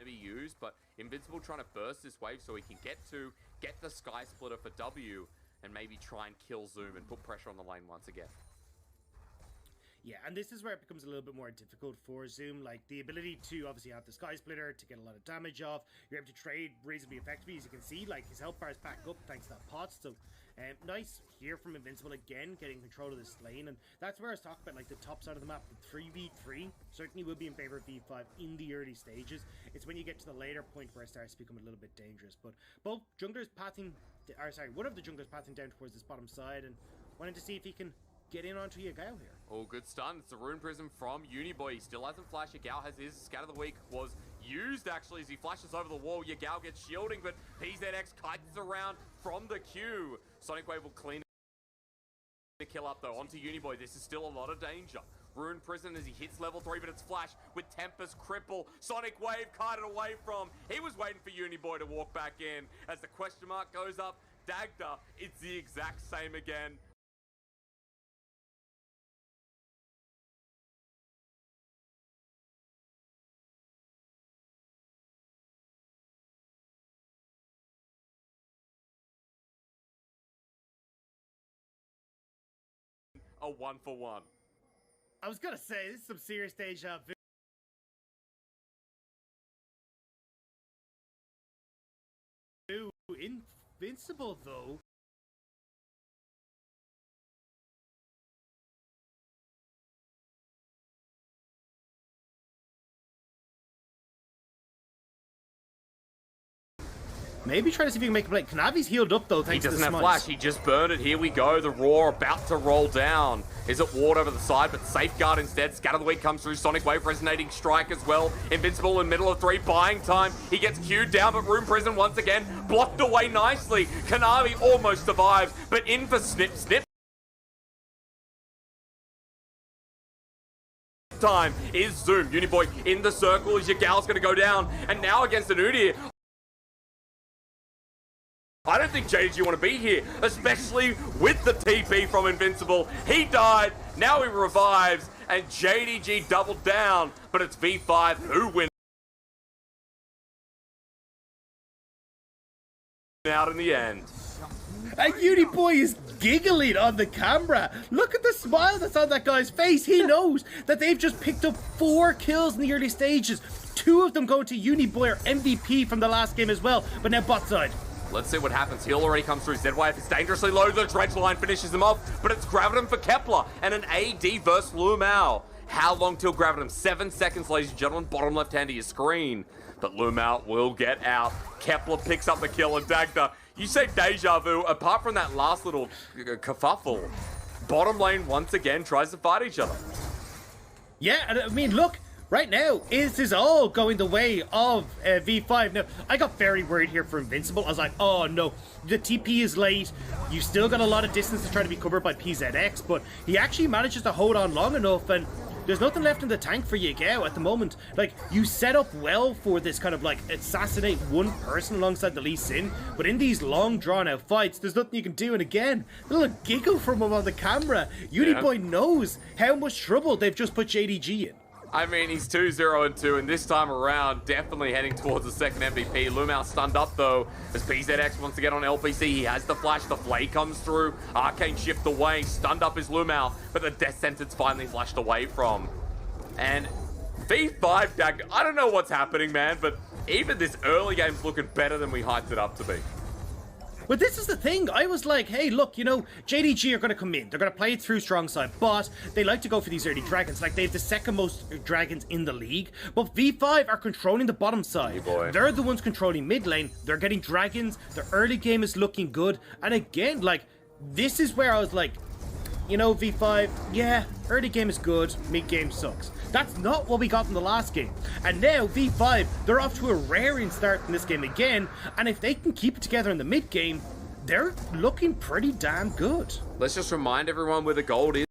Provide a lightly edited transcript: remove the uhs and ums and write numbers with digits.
be used, but Invincible trying to burst this wave so he can get the Sky Splitter for W and maybe try and kill Zoom and put pressure on the lane once again. Yeah, and this is where it becomes a little bit more difficult for Zoom. Like, the ability to obviously have the Sky Splitter to get a lot of damage off. You're able to trade reasonably effectively. As you can see, like, his health bar is back up thanks to that pot. So, nice here from Invincible again, getting control of this lane. And that's where I was talking about, like, the top side of the map. The 3v3 certainly will be in favor of V5 in the early stages. It's when you get to the later point where it starts to become a little bit dangerous. But both junglers pathing, one of the junglers pathing down towards this bottom side and wanting to see if he can get in onto Yagao here. Oh, good stun. It's a Rune Prism from Uniboy. He still hasn't flashed. Yagao has his. Scatter the Weak was used, actually, as he flashes over the wall. Yagao gets shielding, but PZX kites around from the queue. Sonic Wave will clean the kill up, though. Onto Uniboy. This is still a lot of danger. Rune Prism as he hits level 3, but it's Flash with Tempest Cripple. Sonic Wave kited away from. He was waiting for Uniboy to walk back in. As the question mark goes up, Dagda, it's the exact same again. A 1-for-1. I was gonna say, this is some serious deja vu. Invincible, though. Maybe try to see if you can make a play. Kanavi's healed up, though, thanks to the He doesn't have flash. He just burned it. Here we go. The Roar about to roll down. Is it ward over the side, but Safeguard instead. Scatter the Weak comes through. Sonic Wave resonating strike as well. Invincible in middle of 3. Buying time. He gets queued down, but Rune Prison once again blocked away nicely. Kanavi almost survives, but in for Snip. Time is Zoom. Uniboy in the circle as Yagao's going to go down. And now against an Udyr. I don't think JDG want to be here, especially with the TP from Invincible. He died, now he revives, and JDG doubled down, but it's V5 who wins out in the end. And Uniboy is giggling on the camera. Look at the smile that's on that guy's face. He knows that they've just picked up 4 kills in the early stages. 2 of them go to Uniboy, or MVP from the last game as well, but now bot side. Let's see what happens. Heal already comes through. ZYF is dangerously low. The Dredge line finishes him off, but it's Gravitum for Kepler and an AD versus Lumao. How long till Gravitum? 7 seconds, ladies and gentlemen. Bottom left hand of your screen. But Lumao will get out. Kepler picks up the kill, and Dagda, you say deja vu. Apart from that last little kerfuffle, bottom lane once again tries to fight each other. Yeah, and I mean, look. Right now, this is all going the way of V5. Now, I got very worried here for Invincible. I was like, oh no, the TP is late. You still got a lot of distance to try to be covered by PZX, but he actually manages to hold on long enough, and there's nothing left in the tank for Yagao at the moment. Like, you set up well for this kind of like assassinate one person alongside the Lee Sin, but in these long drawn out fights, there's nothing you can do. And again, a little giggle from him on the camera. Uniboy knows how much trouble they've just put JDG in. I mean, he's 2-0-2, and this time around, definitely heading towards the second MVP. Lumao stunned up, though, as PZX wants to get on LPC. He has the flash. The Flay comes through. Arcane shift away. Stunned up is Lumao, but the death sentence finally flashed away from. And V5, Dag, I don't know what's happening, man, but even this early game's looking better than we hyped it up to be. But this is the thing, I was like, hey, look, you know, JDG are going to come in. They're going to play it through strong side, but they like to go for these early dragons. Like, they have the second most dragons in the league, but V5 are controlling the bottom side. They're the ones controlling mid lane. They're getting dragons. Their early game is looking good. And again, like, this is where I was like, you know, V5, yeah, early game is good, mid game sucks. That's not what we got in the last game. And now V5, they're off to a raring start in this game again, and if they can keep it together in the mid game, they're looking pretty damn good. Let's just remind everyone where the gold is.